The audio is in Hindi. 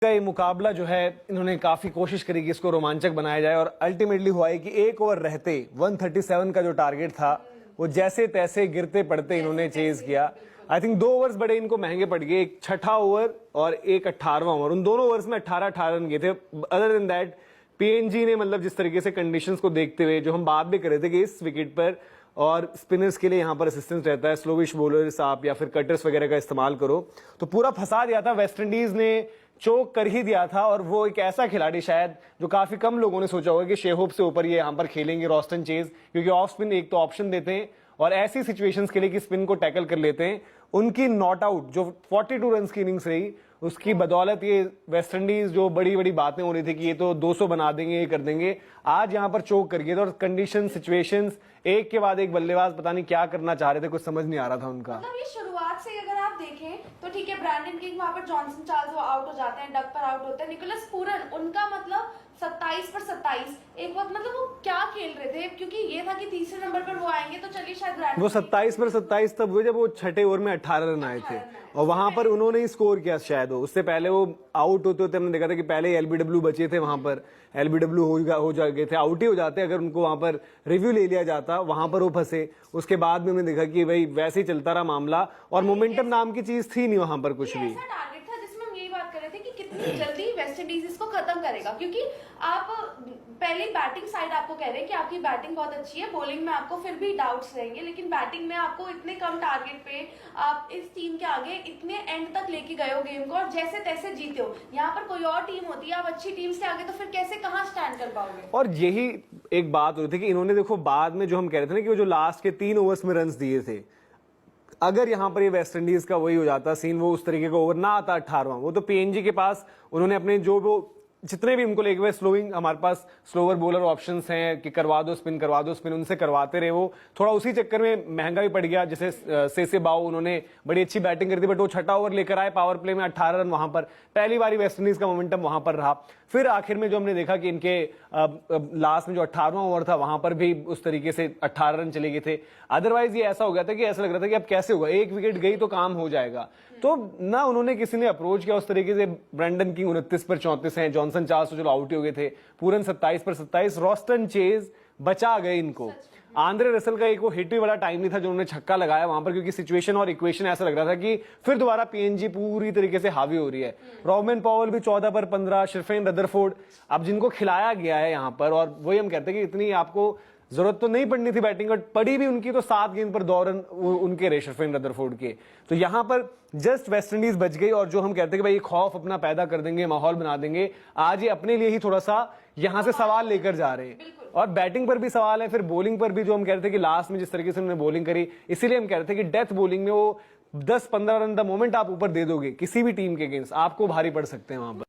का ये मुकाबला जो है इन्होंने काफी कोशिश करी कि इसको रोमांचक बनाया जाए और अल्टीमेटली हुआ है कि एक ओवर रहते 137 का जो टारगेट था वो जैसे तैसे गिरते पड़ते इन्होंने चेज किया। आई थिंक 2 ओवर्स बड़े इनको महंगे पड़ गए, एक छठा ओवर और एक 18वां ओवर। उन दोनों ओवर्स में 18-18 रन गए थे। अदर देन दैट पीएनजी ने मतलब जिस तरीके से कंडीशंस को देखते हुए जो हम बात भी कर रहे थे कि इस विकेट पर और स्पिनर्स के लिए यहाँ पर असिस्टेंस रहता है, स्लोविश बॉलर्स आप या फिर कटर्स वगैरह का इस्तेमाल करो, तो पूरा फंसा दिया था। वेस्ट इंडीज ने चोक कर ही दिया था और वो एक ऐसा खिलाड़ी शायद जो काफी कम लोगों ने सोचा होगा कि शेहोप से ऊपर ये यहाँ पर खेलेंगे रॉस्टन चेज, क्योंकि ऑफ स्पिन एक तो ऑप्शन देते हैं और ऐसी सिचुएशंस के लिए कि स्पिन को टैकल कर लेते हैं। उनकी नॉट आउट जो 42 रन की इनिंग्स रही उसकी बदौलत ये वेस्ट इंडीज जो बड़ी बड़ी बातें हो रही थी कि ये तो 200 बना देंगे, ये कर देंगे, आज यहां पर चोक कर गए थे। और कंडीशन सिचुएशंस एक के बाद एक बल्लेबाज पता नहीं क्या करना चाह रहे थे, कुछ समझ नहीं आ रहा था उनका। मतलब ये शुरुआत से अगर आप देखें तो ठीक है, ब्रैंडन किंग वहां पर जॉनसन चार्ल्स वो आउट हो जाते हैं, डक पर आउट होते हैं, निकोलस पूरन उनका मतलब 27 पर 27 एक वक्त मतलब वो क्या खेल रहे थे, क्योंकि ये था कि तीसरे नंबर पर वो आएंगे तो चलिए शायद ब्रैंडन वो 27 पर 27 तब हुए जब वो छठे ओवर में 18 रन आए थे और वहां पर उन्होंने ही स्कोर किया शायद। उससे पहले वो आउट होते होते हमने देखा था कि पहले एलबीडब्ल्यू बचे थे, वहां पर एलबीडब्ल्यू हो गए थे, आउट ही हो जाते अगर उनको वहां पर रिव्यू ले लिया जाता, वहां पर वो फंसे। उसके बाद में हमने देखा कि भाई वैसे ही चलता रहा मामला और मोमेंटम नाम की चीज थी नहीं वहां पर कुछ भी। टारगेट था जिसमें हम यही बात कर रहे थे कि कितनी जल्दी वेस्ट इंडीज इसको खत्म करेगा, क्योंकि आप पहले बैटिंग साइड आपको कह रहे हैं कि आपकी बैटिंग बहुत अच्छी है, बॉलिंग में आपको फिर भी डाउट्स रहेंगे, लेकिन बैटिंग में आपको इतने कम टारगेट पे आप इस टीम के आगे इतने एंड तक लेके गए हो गेम को और जैसे तैसे जीते हो। यहाँ पर कोई और टीम होती है, आप अच्छी टीम से आगे तो फिर कैसे कहाँ स्टैंड कर पाओगे। और यही एक बात हो रही थी कि इन्होंने देखो बाद में जो हम कह रहे थे ना कि वो जो लास्ट के 3 ओवर्स में रन दिए थे, अगर यहां पर ये वेस्ट इंडीज का वही हो जाता सीन, वो उस तरीके का ओवर ना आता 18वां, वो तो पीएनजी के पास उन्होंने अपने जो वो जितने भी उनको लेके हुए स्लोइंग, हमारे पास स्लोवर बॉलर ऑप्शंस हैं कि करवा दो स्पिन, उनसे करवाते रहे। वो थोड़ा उसी चक्कर में महंगा भी पड़ गया। जैसे से बाओ उन्होंने बड़ी अच्छी बैटिंग करी थी बट वो छठा ओवर लेकर आए, पावर प्ले में 18 रन, वहां पर पहली बारी वेस्ट इंडीज का मोमेंटम वहां पर रहा। फिर आखिर में जो हमने देखा कि इनके लास्ट में जो 18वां ओवर था वहां पर भी उस तरीके से 18 रन चले गए थे। अदरवाइज ये ऐसा हो गया था कि ऐसा लग रहा था कि अब कैसे होगा, एक विकेट गई तो काम हो जाएगा। तो ना उन्होंने किसी ने अप्रोच किया उस तरीके से। ब्रैंडन किंग 29 पर 34 हैं, जॉनसन चार्ल्स तो चलो आउट ही हो गए थे, पूरन 27 पर 27, रॉस्टन चेज बचा गए इनको। आंद्रे रसल का एक वो हिट भी बड़ा टाइम नहीं था जो उन्होंने छक्का लगाया वहां पर, क्योंकि सिचुएशन और इक्वेशन ऐसा लग रहा था कि फिर दोबारा पीएनजी पूरी तरीके से हावी हो रही है। रॉबमैन पॉवल भी 14 पर 15, शिरफेन रदरफोर्ड, अब जिनको खिलाया गया है यहाँ पर, और वही हम कहते हैं कि इतनी आपको जरूरत तो नहीं पड़नी थी बैटिंग, बट पड़ी भी उनकी तो 7 गेंद पर 2 रन उनके रहे शिरफेन रदरफोर्ड के। तो यहां पर जस्ट वेस्ट इंडीज बच गई और जो हम कहते हैं कि भाई खौफ अपना पैदा कर देंगे, माहौल बना देंगे, आज ये अपने लिए ही थोड़ा सा यहां से सवाल लेकर जा रहे हैं। और बैटिंग पर भी सवाल है, फिर बॉलिंग पर भी जो हम कह रहे थे कि लास्ट में जिस तरीके से उन्होंने बॉलिंग करी, इसीलिए हम कह रहे थे कि डेथ बॉलिंग में वो 10-15 रन द मोमेंट आप ऊपर दे दोगे किसी भी टीम के अगेंस्ट, आपको भारी पड़ सकते हैं वहां पर।